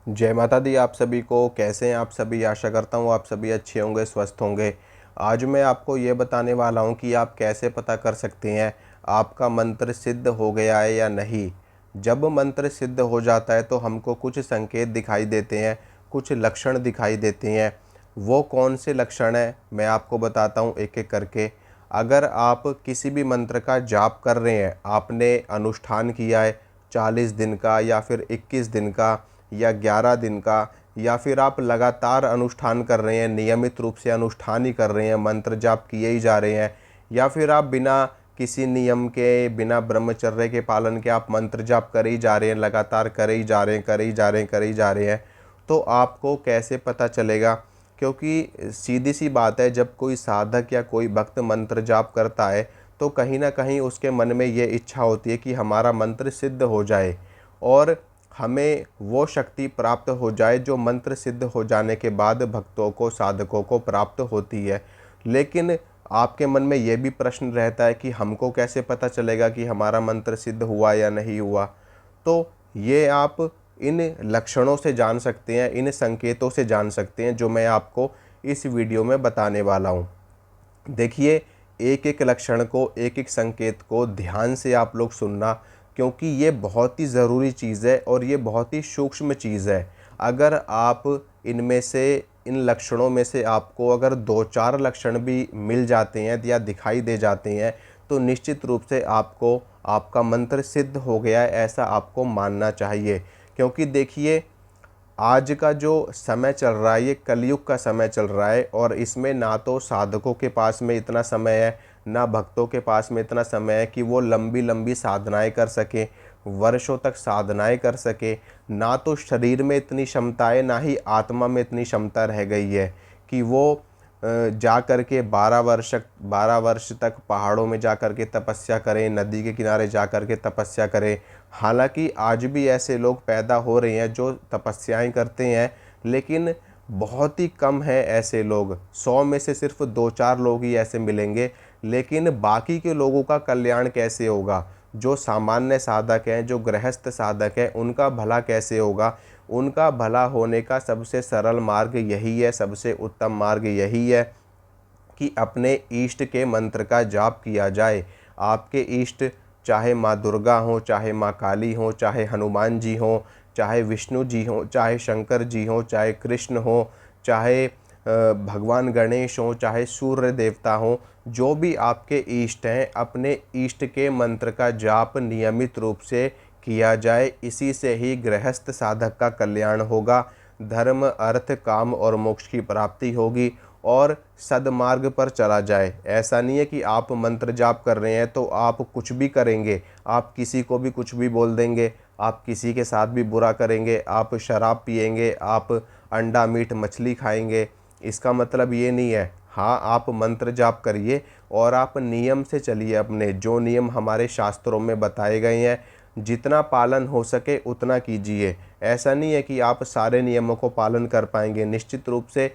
जय माता दी। आप सभी को कैसे हैं आप सभी। आशा करता हूँ आप सभी अच्छे होंगे, स्वस्थ होंगे। आज मैं आपको ये बताने वाला हूँ कि आप कैसे पता कर सकते हैं आपका मंत्र सिद्ध हो गया है या नहीं। जब मंत्र सिद्ध हो जाता है तो हमको कुछ संकेत दिखाई देते हैं, कुछ लक्षण दिखाई देते हैं। वो कौन से लक्षण हैं मैं आपको बताता हूँ एक एक करके। अगर आप किसी भी मंत्र का जाप कर रहे हैं, आपने अनुष्ठान किया है 40 दिन का या फिर 21 दिन का या 11 दिन का, या फिर आप लगातार अनुष्ठान कर रहे हैं, नियमित रूप से अनुष्ठान ही कर रहे हैं, मंत्र जाप किए ही जा रहे हैं, या फिर आप बिना किसी नियम के, बिना ब्रह्मचर्य के पालन के आप मंत्र जाप करे ही जा रहे हैं, लगातार करे ही जा रहे हैं, करे ही जा रहे हैं, करे ही जा रहे हैं, तो आपको कैसे पता चलेगा। क्योंकि सीधी सी बात है, जब कोई साधक या कोई भक्त मंत्र जाप करता है तो कहीं ना कहीं उसके मन में ये इच्छा होती है कि हमारा मंत्र सिद्ध हो जाए और हमें वो शक्ति प्राप्त हो जाए जो मंत्र सिद्ध हो जाने के बाद भक्तों को, साधकों को प्राप्त होती है। लेकिन आपके मन में ये भी प्रश्न रहता है कि हमको कैसे पता चलेगा कि हमारा मंत्र सिद्ध हुआ या नहीं हुआ। तो ये आप इन लक्षणों से जान सकते हैं, इन संकेतों से जान सकते हैं जो मैं आपको इस वीडियो में बताने वाला हूँ। देखिए, एक एक लक्षण को, एक एक संकेत को ध्यान से आप लोग सुनना, क्योंकि ये बहुत ही ज़रूरी चीज़ है और ये बहुत ही सूक्ष्म चीज़ है। अगर आप इनमें से, इन लक्षणों में से आपको अगर दो चार लक्षण भी मिल जाते हैं या दिखाई दे जाते हैं तो निश्चित रूप से आपको आपका मंत्र सिद्ध हो गया है ऐसा आपको मानना चाहिए। क्योंकि देखिए, आज का जो समय चल रहा है ये कलयुग का समय चल रहा है और इसमें ना तो साधकों के पास में इतना समय है, ना भक्तों के पास में इतना समय है कि वो लंबी लंबी साधनाएं कर सके, वर्षों तक साधनाएं कर सके। ना तो शरीर में इतनी क्षमता है, ना ही आत्मा में इतनी क्षमता रह गई है कि वो जा कर के 12 वर्ष तक पहाड़ों में जा कर के तपस्या करें, नदी के किनारे जा कर के तपस्या करें। हालांकि आज भी ऐसे लोग पैदा हो रहे हैं जो तपस्याएं करते हैं, लेकिन बहुत ही कम है ऐसे लोग। 100 में से सिर्फ दो चार लोग ही ऐसे मिलेंगे। लेकिन बाकी के लोगों का कल्याण कैसे होगा? जो सामान्य साधक हैं, जो गृहस्थ साधक हैं, उनका भला कैसे होगा? उनका भला होने का सबसे सरल मार्ग यही है, सबसे उत्तम मार्ग यही है कि अपने इष्ट के मंत्र का जाप किया जाए। आपके इष्ट चाहे माँ दुर्गा हो, चाहे माँ काली हो, चाहे हनुमान जी हो, चाहे विष्णु जी हो, चाहे शंकर जी हो, चाहे कृष्ण हो, चाहे भगवान गणेश हो, चाहे सूर्य देवता हो, जो भी आपके इष्ट हैं, अपने इष्ट के मंत्र का जाप नियमित रूप से किया जाए। इसी से ही गृहस्थ साधक का कल्याण होगा, धर्म, अर्थ, काम और मोक्ष की प्राप्ति होगी और सदमार्ग पर चला जाए। ऐसा नहीं है कि आप मंत्र जाप कर रहे हैं तो आप कुछ भी करेंगे, आप किसी को भी कुछ भी बोल देंगे, आप किसी के साथ भी बुरा करेंगे, आप शराब पिएंगे, आप अंडा मीट मछली खाएंगे। इसका मतलब ये नहीं है। हाँ, आप मंत्र जाप करिए और आप नियम से चलिए, अपने जो नियम हमारे शास्त्रों में बताए गए हैं जितना पालन हो सके उतना कीजिए। ऐसा नहीं है कि आप सारे नियमों को पालन कर पाएंगे, निश्चित रूप से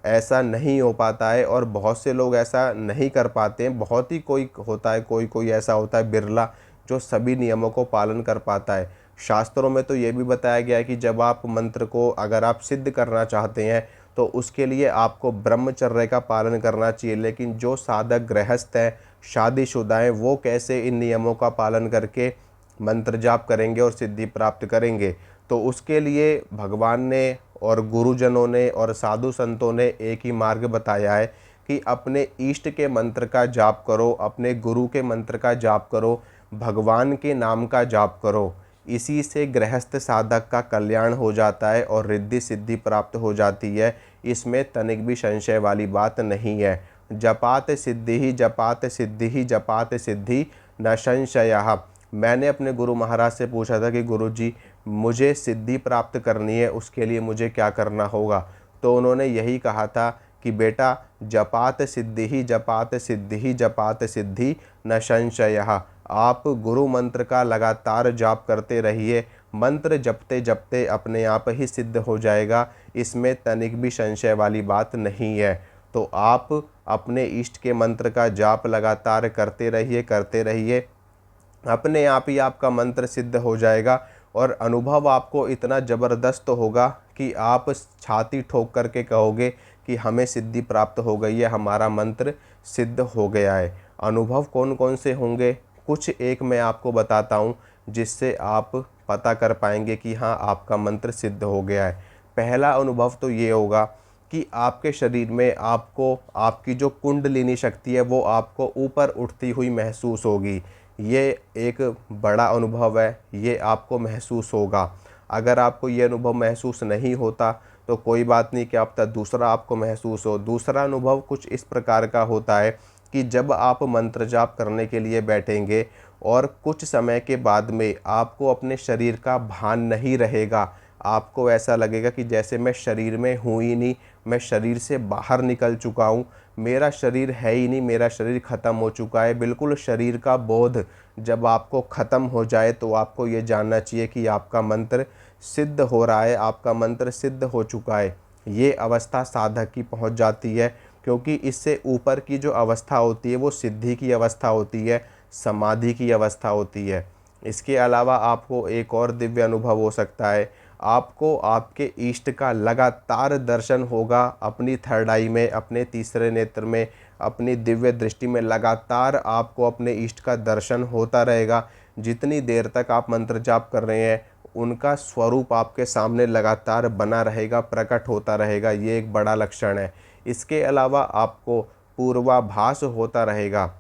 ऐसा नहीं हो पाता है और बहुत से लोग ऐसा नहीं कर पाते हैं। बहुत ही कोई होता है, कोई कोई ऐसा होता है बिरला जो सभी नियमों को पालन कर पाता है। शास्त्रों में तो ये भी बताया गया है कि जब आप मंत्र को अगर आप सिद्ध करना चाहते हैं तो उसके लिए आपको ब्रह्मचर्य का पालन करना चाहिए। लेकिन जो साधक गृहस्थ हैं, शादीशुदा हैं, वो कैसे इन नियमों का पालन करके मंत्र जाप करेंगे और सिद्धि प्राप्त करेंगे? तो उसके लिए भगवान ने और गुरुजनों ने और साधु संतों ने एक ही मार्ग बताया है कि अपने इष्ट के मंत्र का जाप करो, अपने गुरु के मंत्र का जाप करो, भगवान के नाम का जाप करो। इसी से गृहस्थ साधक का कल्याण हो जाता है और रिद्धि सिद्धि प्राप्त हो जाती है। इसमें तनिक भी संशय वाली बात नहीं है। जपात सिद्धि ही, जपात सिद्धि ही, जपात सिद्धि न संशयः। मैंने अपने गुरु महाराज से पूछा था कि गुरु जी, मुझे सिद्धि प्राप्त करनी है, उसके लिए मुझे क्या करना होगा? तो उन्होंने यही कहा था कि बेटा, जपात सिद्धि ही, जपात सिद्धि ही, जपात सिद्धि न संशयः। आप गुरु मंत्र का लगातार जाप करते रहिए। मंत्र जपते जपते अपने आप ही सिद्ध हो जाएगा, इसमें तनिक भी संशय वाली बात नहीं है। तो आप अपने इष्ट के मंत्र का जाप लगातार करते रहिए, करते रहिए। अपने आप ही आपका मंत्र सिद्ध हो जाएगा और अनुभव आपको इतना ज़बरदस्त होगा कि आप छाती ठोक करके कहोगे कि हमें सिद्धि प्राप्त हो गई है, हमारा मंत्र सिद्ध हो गया है। अनुभव कौन कौन से होंगे, कुछ एक मैं आपको बताता हूँ जिससे आप पता कर पाएंगे कि हाँ आपका मंत्र सिद्ध हो गया है। पहला अनुभव तो ये होगा कि आपके शरीर में आपको आपकी जो कुंडलिनी शक्ति है वो आपको ऊपर उठती हुई महसूस होगी। ये एक बड़ा अनुभव है, ये आपको महसूस होगा। अगर आपको ये अनुभव महसूस नहीं होता तो कोई बात नहीं, क्या पता दूसरा आपको महसूस हो। दूसरा अनुभव कुछ इस प्रकार का होता है कि जब आप मंत्र जाप करने के लिए बैठेंगे और कुछ समय के बाद में आपको अपने शरीर का भान नहीं रहेगा। आपको ऐसा लगेगा कि जैसे मैं शरीर में हूँ ही नहीं, मैं शरीर से बाहर निकल चुका हूँ, मेरा शरीर है ही नहीं, मेरा शरीर ख़त्म हो चुका है। बिल्कुल शरीर का बोध जब आपको ख़त्म हो जाए तो आपको ये जानना चाहिए कि आपका मंत्र सिद्ध हो रहा है, आपका मंत्र सिद्ध हो चुका है। ये अवस्था साधक की पहुंच जाती है, क्योंकि इससे ऊपर की जो अवस्था होती है वो सिद्धि की अवस्था होती है, समाधि की अवस्था होती है। इसके अलावा आपको एक और दिव्य अनुभव हो सकता है। आपको आपके इष्ट का लगातार दर्शन होगा, अपनी थर्ड आई में, अपने तीसरे नेत्र में, अपनी दिव्य दृष्टि में लगातार आपको अपने इष्ट का दर्शन होता रहेगा। जितनी देर तक आप मंत्र जाप कर रहे हैं उनका स्वरूप आपके सामने लगातार बना रहेगा, प्रकट होता रहेगा। ये एक बड़ा लक्षण है। इसके अलावा आपको पूर्वाभास होता रहेगा,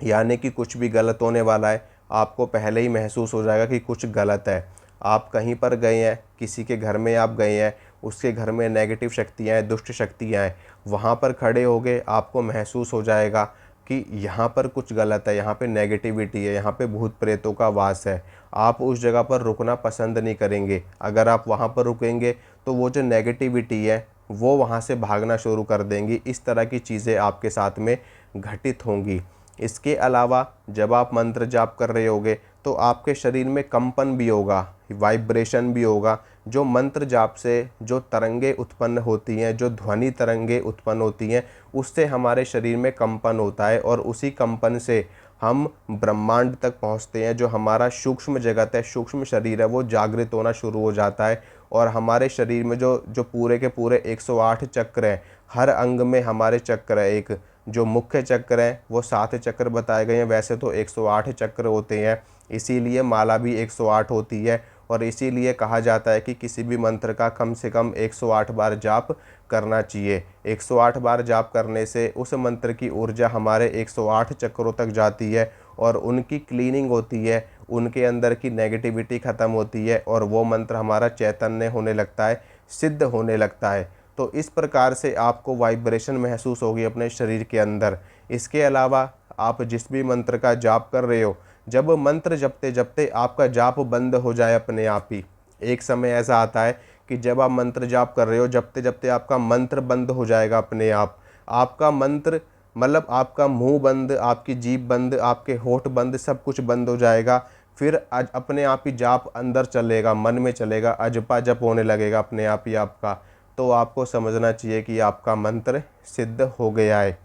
यानी कि कुछ भी गलत होने वाला है आपको पहले ही महसूस हो जाएगा कि कुछ गलत है। आप कहीं पर गए हैं, किसी के घर में आप गए हैं, उसके घर में नेगेटिव शक्तियाँ हैं, दुष्ट शक्तियाँ हैं, वहाँ पर खड़े हो गए आपको महसूस हो जाएगा कि यहाँ पर कुछ गलत है, यहाँ पे नेगेटिविटी है, यहाँ पे भूत प्रेतों का वास है। आप उस जगह पर रुकना पसंद नहीं करेंगे। अगर आप वहाँ पर रुकेंगे तो वो जो नेगेटिविटी है वो वहाँ से भागना शुरू कर देंगी। इस तरह की चीज़ें आपके साथ में घटित होंगी। इसके अलावा जब आप मंत्र जाप कर रहे होगे तो आपके शरीर में कंपन भी होगा, वाइब्रेशन भी होगा। जो मंत्र जाप से जो तरंगे उत्पन्न होती हैं, जो ध्वनि तरंगे उत्पन्न होती हैं, उससे हमारे शरीर में कंपन होता है और उसी कंपन से हम ब्रह्मांड तक पहुंचते हैं। जो हमारा सूक्ष्म जगत है, सूक्ष्म शरीर है, वो जागृत होना शुरू हो जाता है और हमारे शरीर में जो जो पूरे के पूरे 108 चक्र हैं, हर अंग में हमारे चक्र है। एक जो मुख्य चक्र हैं वो 7 चक्र बताए गए हैं, वैसे तो 108 चक्र होते हैं, इसीलिए माला भी 108 होती है। और इसीलिए कहा जाता है कि किसी भी मंत्र का कम से कम 108 बार जाप करना चाहिए। 108 बार जाप करने से उस मंत्र की ऊर्जा हमारे 108 चक्रों तक जाती है और उनकी क्लीनिंग होती है, उनके अंदर की नेगेटिविटी ख़त्म होती है और वो मंत्र हमारा चैतन्य होने लगता है, सिद्ध होने लगता है। तो इस प्रकार से आपको वाइब्रेशन महसूस होगी अपने शरीर के अंदर। इसके अलावा आप जिस भी मंत्र का जाप कर रहे हो, जब मंत्र जपते जपते आपका जाप बंद हो जाए अपने आप ही, एक समय ऐसा आता है कि जब आप मंत्र जाप कर रहे हो, जपते जपते आपका मंत्र बंद हो जाएगा अपने आप। आपका मंत्र मतलब आपका मुंह बंद, आपकी जीभ बंद, आपके होठ बंद, सब कुछ बंद हो जाएगा। फिर आज अपने आप ही जाप अंदर चलेगा, मन में चलेगा, अजपा जप होने लगेगा अपने आप ही आपका। तो आपको समझना चाहिए कि आपका मंत्र सिद्ध हो गया है।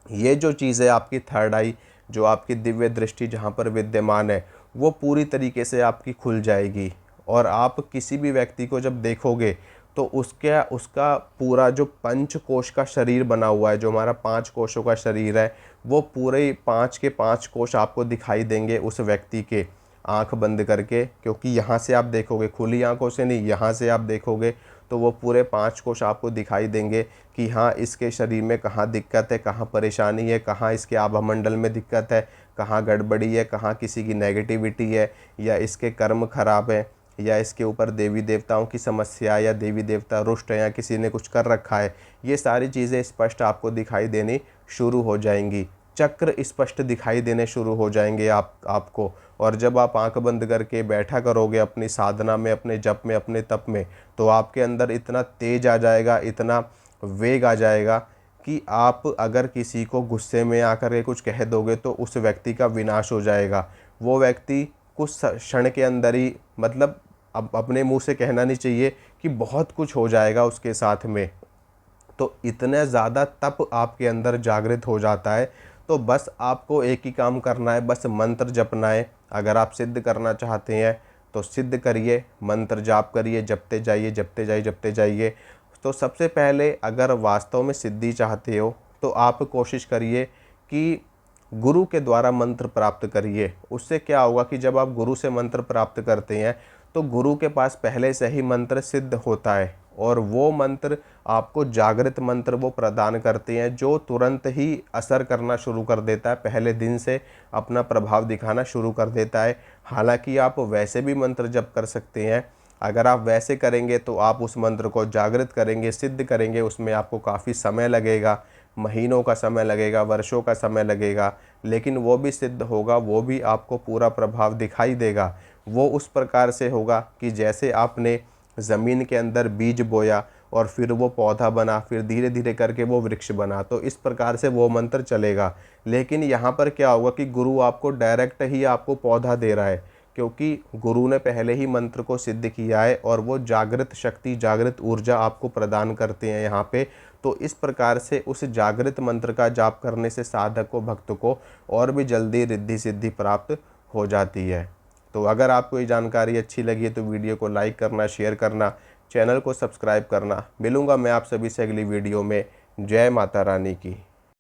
ये जो चीज़ है आपकी थर्ड आई, जो आपकी दिव्य दृष्टि जहाँ पर विद्यमान है, वो पूरी तरीके से आपकी खुल जाएगी। और आप किसी भी व्यक्ति को जब देखोगे तो उसका पूरा जो पंच कोश का शरीर बना हुआ है, जो हमारा 5 कोशों का शरीर है, वो पूरे 5 के 5 कोश आपको दिखाई देंगे उस व्यक्ति के, आंख बंद करके। क्योंकि यहाँ से आप देखोगे, खुली आंखों से नहीं, यहाँ से आप देखोगे तो वो पूरे 5 कोश आपको दिखाई देंगे कि हाँ इसके शरीर में कहाँ दिक्कत है, कहाँ परेशानी है, कहाँ इसके आभामंडल में दिक्कत है, कहाँ गड़बड़ी है, कहाँ किसी की नेगेटिविटी है, या इसके कर्म खराब है, या इसके ऊपर देवी देवताओं की समस्या, या देवी देवता रुष्ट है, या किसी ने कुछ कर रखा है। ये सारी चीज़ें स्पष्ट आपको दिखाई देनी शुरू हो जाएंगी। चक्र स्पष्ट दिखाई देने शुरू हो जाएंगे आपको। और जब आप आंख बंद करके बैठा करोगे अपनी साधना में, अपने जप में, अपने तप में, तो आपके अंदर इतना तेज आ जाएगा, इतना वेग आ जाएगा कि आप अगर किसी को गुस्से में आकर के कुछ कह दोगे तो उस व्यक्ति का विनाश हो जाएगा। वो व्यक्ति कुछ क्षण के अंदर ही, मतलब अब अपने मुंह से कहना नहीं चाहिए कि बहुत कुछ हो जाएगा उसके साथ में। तो इतना ज़्यादा तप आपके अंदर जागृत हो जाता है। तो बस आपको एक ही काम करना है, बस मंत्र जपना है। अगर आप सिद्ध करना चाहते हैं तो सिद्ध करिए, मंत्र जाप करिए, जपते जाइए जपते जाइए जपते जाइए। तो सबसे पहले अगर वास्तव में सिद्धि चाहते हो तो आप कोशिश करिए कि गुरु के द्वारा मंत्र प्राप्त करिए। उससे क्या होगा कि जब आप गुरु से मंत्र प्राप्त करते हैं तो गुरु के पास पहले से ही मंत्र सिद्ध होता है और वो मंत्र आपको जागृत मंत्र वो प्रदान करते हैं जो तुरंत ही असर करना शुरू कर देता है, पहले दिन से अपना प्रभाव दिखाना शुरू कर देता है। हालांकि आप वैसे भी मंत्र जप कर सकते हैं, अगर आप वैसे करेंगे तो आप उस मंत्र को जागृत करेंगे, सिद्ध करेंगे, उसमें आपको काफ़ी समय लगेगा, महीनों का समय लगेगा, वर्षों का समय लगेगा, लेकिन वो भी सिद्ध होगा, वो भी आपको पूरा प्रभाव दिखाई देगा। वो उस प्रकार से होगा कि जैसे आपने ज़मीन के अंदर बीज बोया और फिर वो पौधा बना, फिर धीरे धीरे करके वो वृक्ष बना, तो इस प्रकार से वो मंत्र चलेगा। लेकिन यहाँ पर क्या होगा कि गुरु आपको डायरेक्ट ही आपको पौधा दे रहा है, क्योंकि गुरु ने पहले ही मंत्र को सिद्ध किया है और वो जागृत शक्ति, जागृत ऊर्जा आपको प्रदान करते हैं यहाँ पे। तो इस प्रकार से उस जागृत मंत्र का जाप करने से साधक को, भक्त को और भी जल्दी रिद्धि सिद्धि प्राप्त हो जाती है। तो अगर आपको ये जानकारी अच्छी लगी है तो वीडियो को लाइक करना, शेयर करना, चैनल को सब्सक्राइब करना। मिलूंगा मैं आप सभी से अगली वीडियो में। जय माता रानी की।